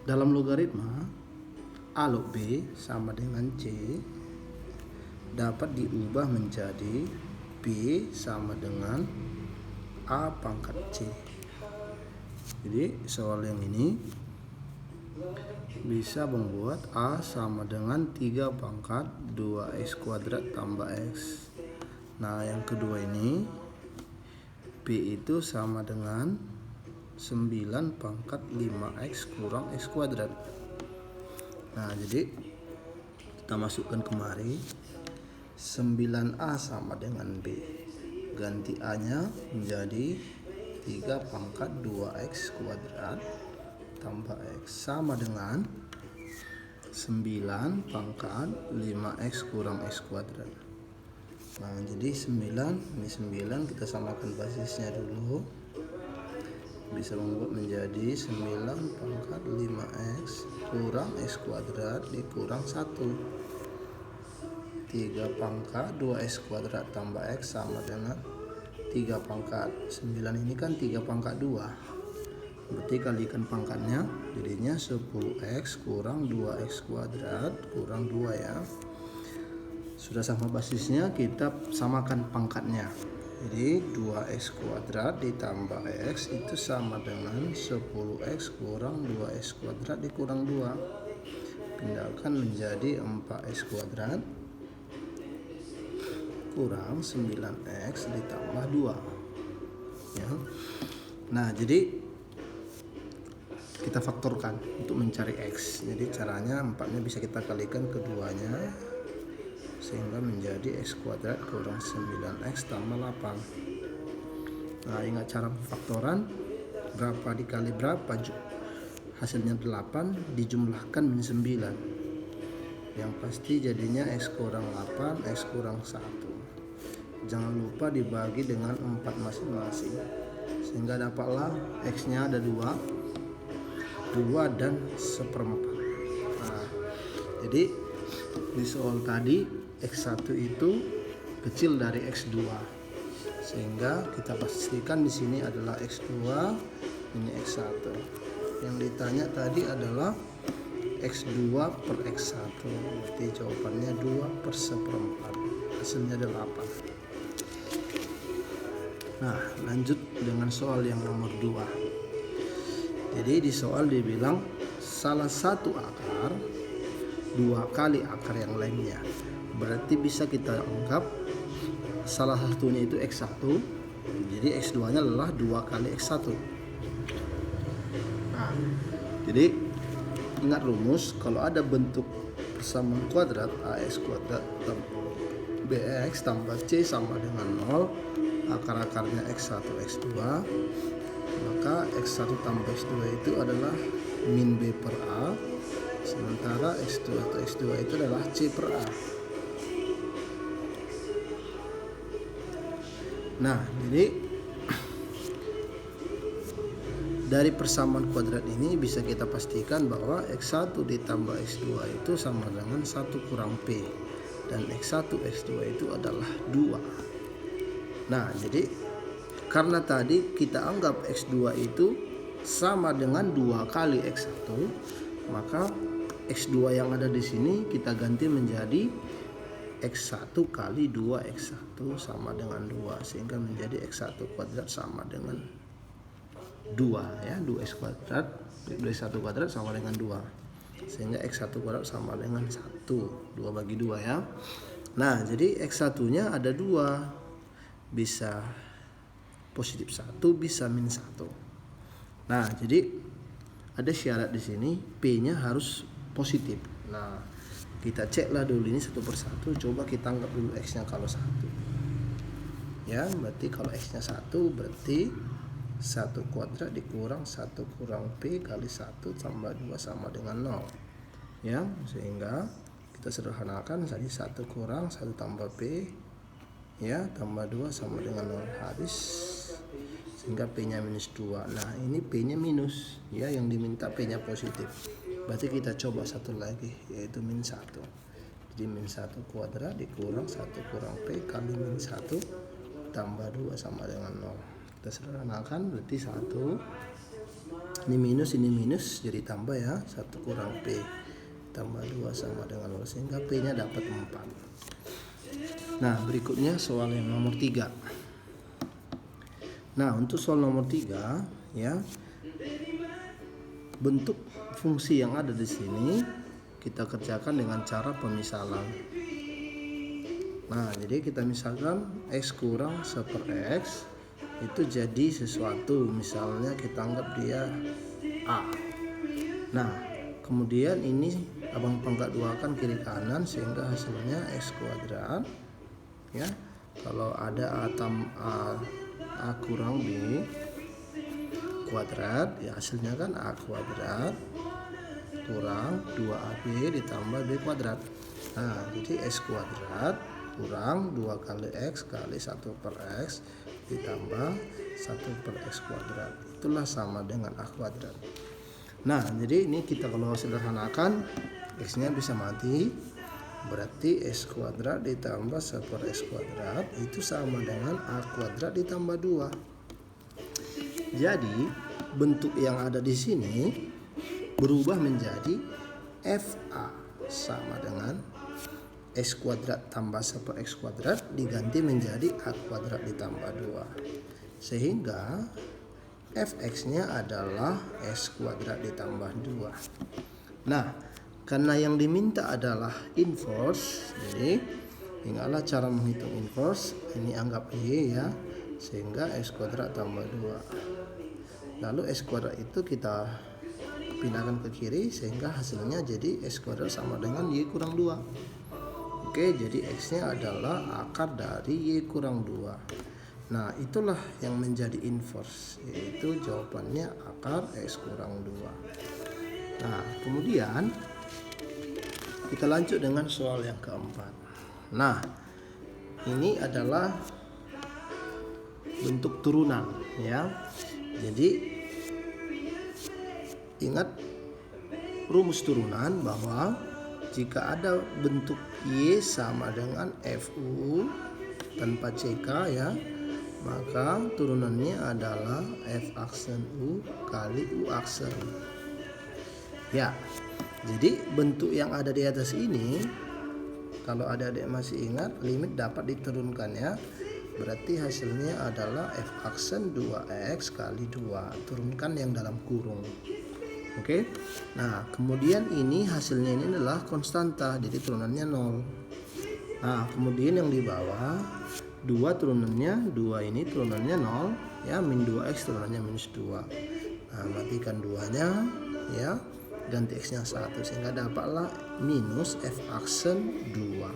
Dalam logaritma A log B sama dengan C dapat diubah menjadi B sama dengan A pangkat C. Jadi soal yang ini bisa membuat A sama dengan 3 pangkat 2x kuadrat tambah x. Nah yang kedua ini B itu sama dengan 9 pangkat 5x kurang x kuadrat. Nah jadi kita masukkan kemari 9A sama dengan B, ganti A nya menjadi 3 pangkat 2x kuadrat tambah x sama dengan 9 pangkat 5x kurang x kuadrat. Nah jadi 9 ini 9 kita samakan basisnya dulu, bisa membuat menjadi 9 pangkat 5x kurang x kuadrat dikurang 1. 3 pangkat 2x kuadrat tambah x sama dengan 3 pangkat 9 ini kan 3 pangkat 2, berarti kalikan pangkatnya jadinya 10x kurang 2x kuadrat kurang 2 ya. Sudah sama basisnya, kita samakan pangkatnya. Jadi 2x kuadrat ditambah x itu sama dengan 10x kurang 2x kuadrat dikurang 2. Pindahkan menjadi 4x kuadrat kurang 9x ditambah 2 ya. Nah jadi kita faktorkan untuk mencari x. Jadi caranya 4-nya bisa kita kalikan keduanya sehingga menjadi x kuadrat kurang 9x tambah 8. Nah ingat cara faktoran, berapa dikali berapa hasilnya 8 dijumlahkan menjadi 9. Yang pasti jadinya x kurang 8 x kurang 1. Jangan lupa dibagi dengan 4 masing-masing sehingga dapatlah x nya ada 2 dan 1/4. Nah jadi di soal tadi x1 itu kecil dari x2 sehingga kita pastikan di sini adalah x2, ini x1. Yang ditanya tadi adalah x2 per x1, berarti jawabannya 2/1/4, hasilnya 8. Nah lanjut dengan soal yang nomor 2. Jadi di soal dibilang salah satu akar 2 kali akar yang lainnya, berarti bisa kita anggap salah satunya itu x1, jadi x2 nya adalah 2 kali x1. Nah jadi ingat rumus, kalau ada bentuk persamaan kuadrat ax kuadrat bx tambah c sama dengan 0, akar-akarnya x1 x2, maka x1 tambah x2 itu adalah min b per a, sementara x2 atau x2 itu adalah c per a. Nah jadi dari persamaan kuadrat ini bisa kita pastikan bahwa x1 ditambah x2 itu sama dengan 1 kurang p, dan x1 x2 itu adalah 2. Nah jadi karena tadi kita anggap x2 itu sama dengan 2 kali x1, maka x2 yang ada di sini kita ganti menjadi x1 kali 2x1 sama dengan 2, sehingga menjadi x1 kuadrat sama dengan 2 ya, 2x kuadrat 2x1 kuadrat sama dengan 2, sehingga x1 kuadrat sama dengan 1, 2 bagi 2 ya. Nah jadi x1 nya ada 2, bisa positif 1 bisa min 1. Nah jadi ada syarat di sini, p nya harus positif. Nah kita ceklah dulu ini satu persatu, coba kita anggap dulu x nya kalau 1 ya, berarti kalau x nya 1 berarti 1 kuadrat dikurang 1 kurang p kali 1 tambah 2 sama dengan 0 ya, sehingga kita sederhanakan tadi 1 kurang 1 tambah p ya tambah 2 sama dengan 0 habis, sehingga p nya minus 2. Nah ini p nya minus ya, yang diminta p nya positif, berarti kita coba satu lagi yaitu min 1. Jadi min 1 kuadrat dikurang 1 kurang p kali min 1 tambah 2 sama dengan 0. Kita sederhanakan berarti 1 ini minus jadi tambah ya, 1 kurang P tambah 2 sama dengan 0, sehingga P nya dapat 4. Nah berikutnya soal yang nomor 3. Nah untuk soal nomor 3 ya, bentuk fungsi yang ada di sini kita kerjakan dengan cara pemisalan. Nah jadi kita misalkan X kurang 1/X itu jadi sesuatu, misalnya kita anggap dia A. Nah kemudian ini abang pangkat 2 kan kiri kanan, sehingga hasilnya X kuadrat ya. Kalau ada A kurang B kuadrat ya, hasilnya kan A kuadrat kurang 2AB ditambah B kuadrat. Nah jadi X kuadrat kurang 2 kali X kali 1/X ditambah 1/X kuadrat, itulah sama dengan A kuadrat. Nah jadi ini kita kalau sederhanakan, X nya bisa mati, berarti X kuadrat ditambah 1/X kuadrat itu sama dengan A kuadrat ditambah 2. Jadi bentuk yang ada di sini berubah menjadi FA sama dengan X kuadrat tambah 1/X kuadrat diganti menjadi A kuadrat ditambah 2, sehingga Fx nya adalah X kuadrat ditambah 2. Nah karena yang diminta adalah inverse, jadi ingatlah cara menghitung inverse, ini anggap Y ya, sehingga X kuadrat tambah 2. Lalu X kuadrat itu kita pindahkan ke kiri, sehingga hasilnya jadi X kuadrat sama dengan Y kurang 2. Oke, jadi X nya adalah akar dari Y kurang 2. Nah itulah yang menjadi inverse, yaitu jawabannya akar X kurang 2. Nah kemudian kita lanjut dengan soal yang keempat. Nah ini adalah bentuk turunan ya. Jadi ingat rumus turunan bahwa jika ada bentuk Y sama dengan FU tanpa CK ya, maka turunannya adalah F aksen U kali U aksen. Ya, jadi bentuk yang ada di atas ini, kalau adik-adik masih ingat, limit dapat diturunkan ya. Berarti hasilnya adalah F aksen 2X kali 2. Turunkan yang dalam kurung. Oke. Nah, kemudian ini hasilnya ini adalah konstanta, jadi turunannya 0. Nah, kemudian yang di bawah 2 turunannya 2 ini turunannya 0 ya, min 2x turunannya minus 2. Nah, matikan 2-nya ya, ganti x-nya 1 sehingga dapatlah minus F aksen 2.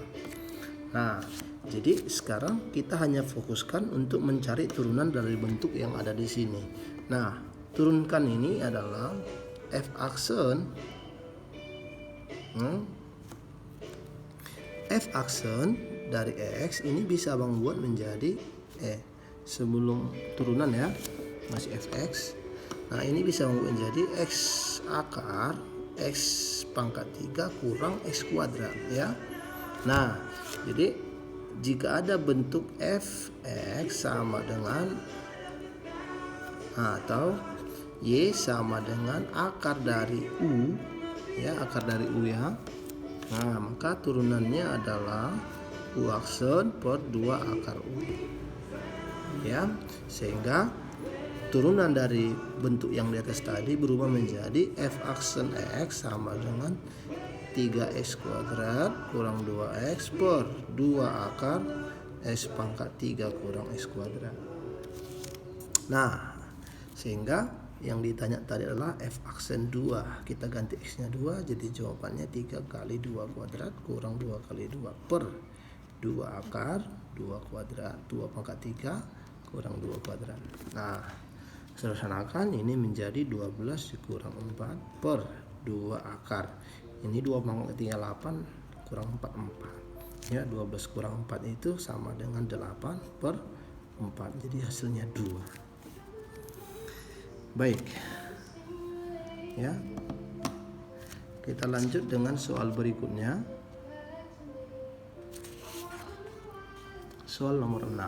Nah, jadi sekarang kita hanya fokuskan untuk mencari turunan dari bentuk yang ada di sini. Nah, turunkan ini adalah F aksen F aksen dari X ini bisa abang buat menjadi sebelum turunan ya, masih Fx. Nah ini bisa abang buat menjadi X akar X pangkat 3 kurang X kuadrat ya. Nah jadi jika ada bentuk Fx sama dengan atau Y sama dengan akar dari U ya, akar dari U ya. Nah maka turunannya adalah U aksen per 2 akar U ya, sehingga turunan dari bentuk yang di atas tadi berubah menjadi F aksen X sama dengan 3x kuadrat kurang 2x per 2 akar X pangkat 3 kurang X kuadrat. Nah sehingga yang ditanya tadi adalah F aksen 2, kita ganti X nya 2, jadi jawabannya 3 kali 2 kuadrat kurang 2 kali 2 per 2 akar 2 kuadrat 2 pangkat 3 kurang 2 kuadrat. Nah sederhanakan ini menjadi 12 dikurang 4 per 2 akar, ini 2 pangkat 3 8 kurang 4 4 ya, 12 kurang 4 itu sama dengan 8 per 4, jadi hasilnya 2. Baik ya, kita lanjut dengan soal berikutnya, soal nomor 6.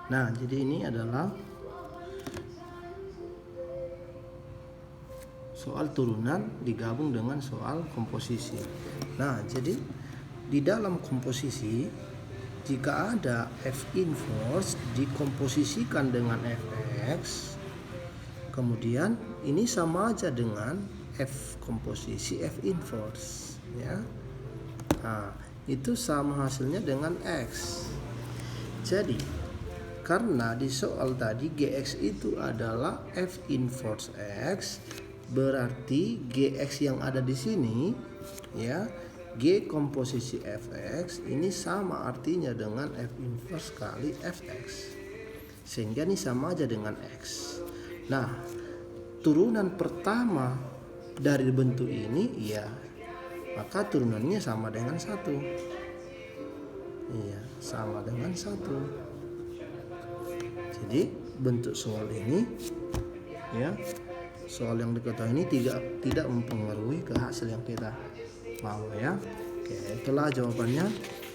Nah jadi ini adalah soal turunan digabung dengan soal komposisi. Nah, jadi di dalam komposisi jika ada F inverse dikomposisikan dengan Fx, kemudian ini sama aja dengan F komposisi F inverse, ya. Nah, itu sama hasilnya dengan X. Jadi karena di soal tadi Gx itu adalah F inverse X, berarti Gx yang ada di sini, ya, G komposisi Fx ini sama artinya dengan F inverse kali Fx, sehingga ini sama aja dengan X. Nah, turunan pertama dari bentuk ini, ya, maka turunannya sama dengan 1. Iya, sama dengan 1. Jadi bentuk soal ini, ya, soal yang diketahui ini tidak mempengaruhi ke hasil yang kita mau, ya. Oke, itulah jawabannya.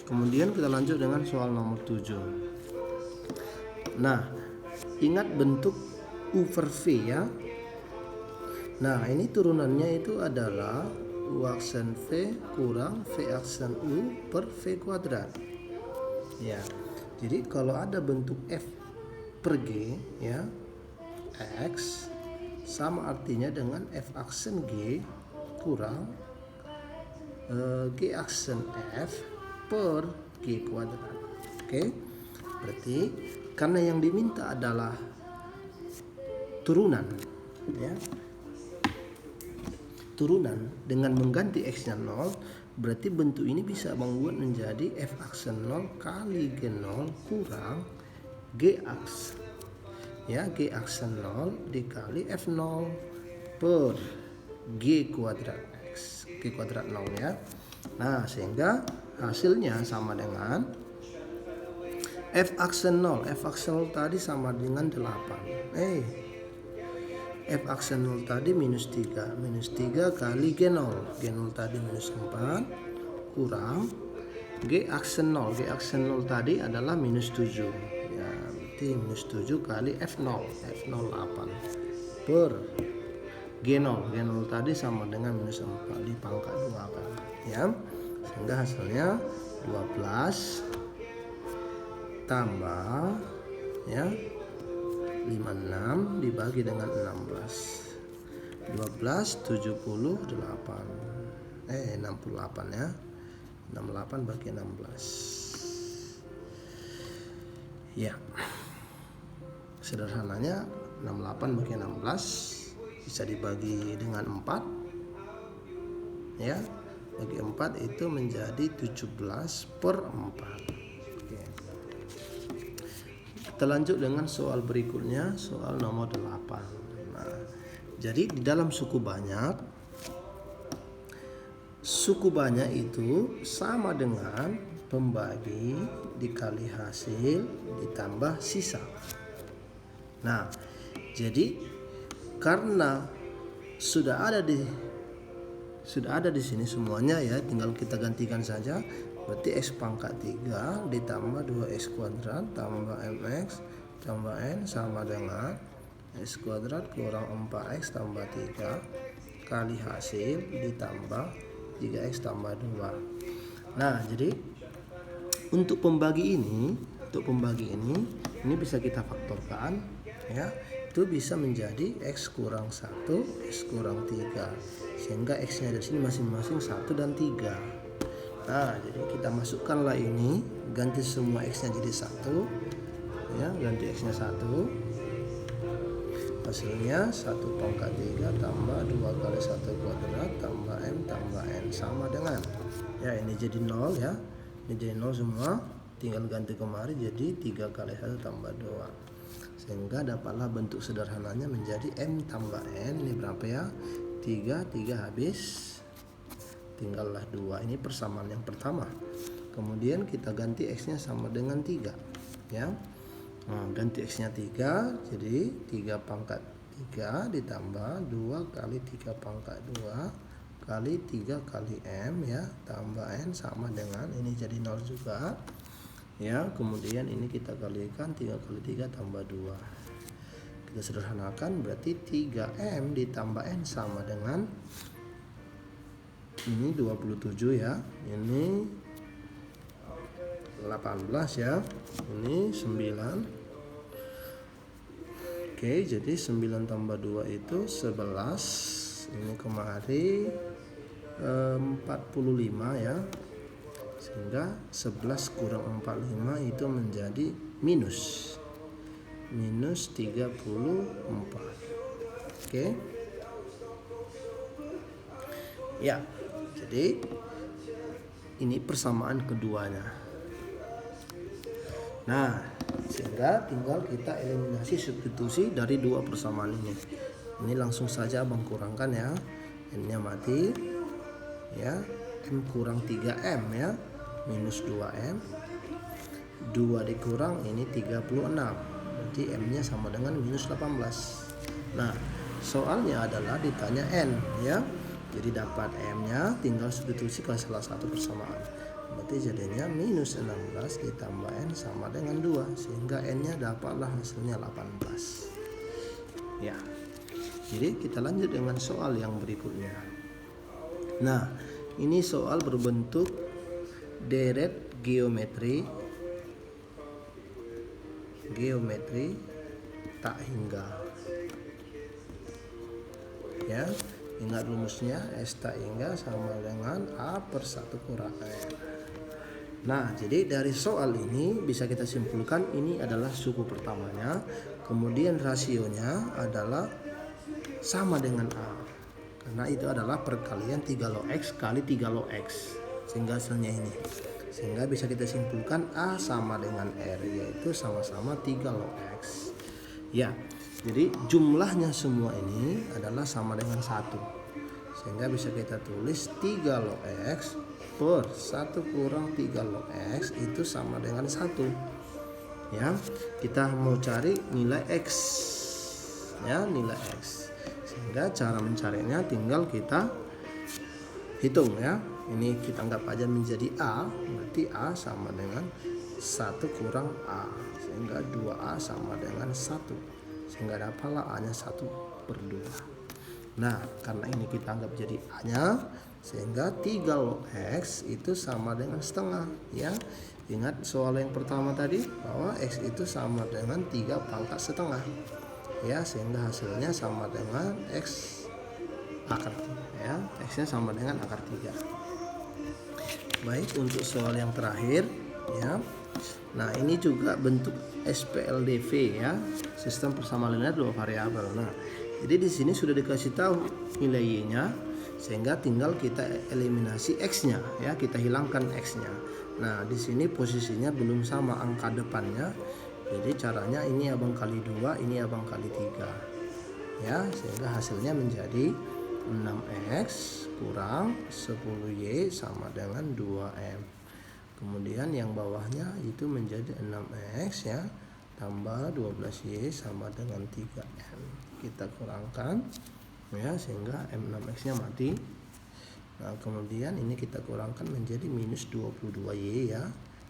Kemudian kita lanjut dengan soal nomor 7. Nah, ingat bentuk U per V, ya. Nah, ini turunannya itu adalah U aksen V kurang V aksen U per V kuadrat. Ya, jadi kalau ada bentuk F per G, ya, X sama artinya dengan F aksen G kurang G aksen F per G kuadrat. Oke, berarti karena yang diminta adalah turunan, ya, turunan dengan mengganti X-nya 0, berarti bentuk ini bisa membuat menjadi F aksen 0 kali G0 kurang G aks, ya, G aksen 0 dikali F0 per G kuadrat X, G kuadrat 0, ya. Nah, sehingga hasilnya sama dengan F aksen 0. F aksen 0 tadi sama dengan 8. F aksen 0 tadi minus 3. Minus 3 kali G0. G0 tadi minus 4 kurang G aksen 0. G aksen 0 tadi adalah minus 7. Ya, berarti minus 7 kali F0. F0 8 per G0. G0 tadi sama dengan minus 4 dipangkat 2 kan, ya. Sehingga hasilnya 12 tambah, ya, 56 dibagi dengan 16. 12 78. 68, ya. 68 bagi 16. Ya. Sederhananya 68 bagi 16 bisa dibagi dengan 4. Ya. Bagi 4 itu menjadi 17 per 4. Oke. Kita lanjut dengan soal berikutnya, soal nomor 8. Nah, jadi di dalam suku banyak itu sama dengan pembagi dikali hasil ditambah sisa. Nah, jadi karena sudah ada di sini semuanya, ya, tinggal kita gantikan saja. Berarti X pangkat 3 ditambah 2X kuadrat tambah MX tambah N sama dengan X kuadrat kurang 4X tambah 3 kali hasil ditambah 3X tambah 2. Nah, jadi untuk pembagi ini bisa kita faktorkan, ya. Itu bisa menjadi X kurang 1, X kurang 3. Sehingga X-nya dari sini masing-masing 1 dan 3. Nah, jadi kita masukkanlah ini, ganti semua X-nya jadi 1, ya, ganti X-nya 1. Hasilnya 1 pangkat 3 tambah 2 kali 1 kuadrat tambah M tambah N sama dengan, ya, ini jadi 0, ya. Ini jadi 0 semua, tinggal ganti kemari jadi 3 kali 1 tambah 2. Sehingga dapatlah bentuk sederhananya menjadi M tambah N. Ini berapa, ya? 3 habis, tinggallah 2. Ini persamaan yang pertama. Kemudian kita ganti X-nya sama dengan 3, ya. Nah, ganti X-nya 3, jadi 3 pangkat 3 ditambah 2 kali 3 pangkat 2 kali 3 kali M, ya, tambah N sama dengan, ini jadi 0 juga, ya. Kemudian ini kita kalikan 3 kali 3 tambah 2. Kita sederhanakan, berarti 3M ditambah N sama dengan ini 27 ya, ini 18 ya, ini 9. Oke, jadi 9 tambah 2 itu 11. Ini kemari 45 ya. Sehingga 11 kurang 45 itu menjadi minus 34. Oke. Ya, jadi ini persamaan keduanya. Nah, sehingga tinggal kita eliminasi substitusi dari dua persamaan ini. Ini langsung saja Abang kurangkan ya. N-nya mati. Ya, M kurang 3M ya. Minus 2M. 2 dikurang ini 36. Berarti M-nya sama dengan minus 18. Nah, soalnya adalah ditanya N ya. Jadi dapat M-nya tinggal substitusi ke salah satu persamaan. Berarti jadinya minus 16 ditambah N sama dengan 2. Sehingga N-nya dapatlah hasilnya 18. Ya. Jadi kita lanjut dengan soal yang berikutnya. Nah, ini soal berbentuk deret geometri tak hingga. Ya, ingat rumusnya, S tak hingga sama dengan A per 1 kurang N. Nah, jadi dari soal ini bisa kita simpulkan ini adalah suku pertamanya, kemudian rasionya adalah sama dengan A. Karena itu adalah perkalian 3 log X kali 3 log X. Sehingga hasilnya ini. Sehingga bisa kita simpulkan A sama dengan R, yaitu sama-sama 3 log X. Ya, jadi jumlahnya semua ini adalah sama dengan 1. Sehingga bisa kita tulis 3 log X per 1 kurang 3 log X itu sama dengan 1. Ya, kita mau cari nilai X. Ya, nilai X. Sehingga cara mencarinya tinggal kita hitung ya. Ini kita anggap aja menjadi A, berarti A sama dengan 1 kurang A. Sehingga 2A sama dengan 1. Sehingga dapatlah A-nya 1 per 2. Nah, karena ini kita anggap jadi A-nya, sehingga 3 log X itu sama dengan setengah ya. Ingat soal yang pertama tadi bahwa X itu sama dengan 3 pangkat setengah. Ya, sehingga hasilnya sama dengan X akar 3 ya. X-nya sama dengan akar 3. Baik, untuk soal yang terakhir ya. Nah, ini juga bentuk SPLDV ya, sistem persamaan linear dua variabel. Nah, jadi di sini sudah dikasih tahu nilai Y-nya, sehingga tinggal kita eliminasi X-nya ya, kita hilangkan X-nya. Nah, di sini posisinya belum sama angka depannya. Jadi caranya ini Abang kali 2, ini Abang kali 3. Ya, sehingga hasilnya menjadi 6X kurang 10Y sama dengan 2M. Kemudian yang bawahnya itu menjadi 6X ya, tambah 12Y sama dengan 3M. Kita kurangkan ya, sehingga M6X nya mati. Nah, kemudian ini kita kurangkan menjadi minus 22Y ya,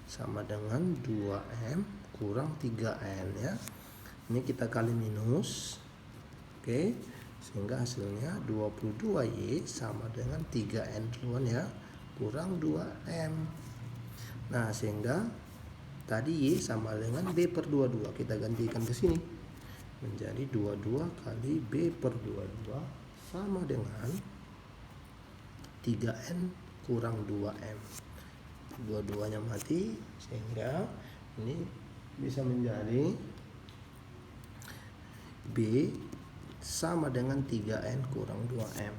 sama dengan 2M kurang 3N ya. Ini kita kali minus. Oke, sehingga hasilnya 22Y sama dengan 3N duluan ya, kurang 2M. Nah, sehingga tadi Y sama dengan B per 22. Kita gantikan ke sini. Menjadi 22 kali B per 22 sama dengan 3N kurang 2M. Dua-duanya mati, sehingga ini bisa menjadi B sama dengan 3N kurang 2M.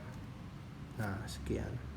Nah, sekian.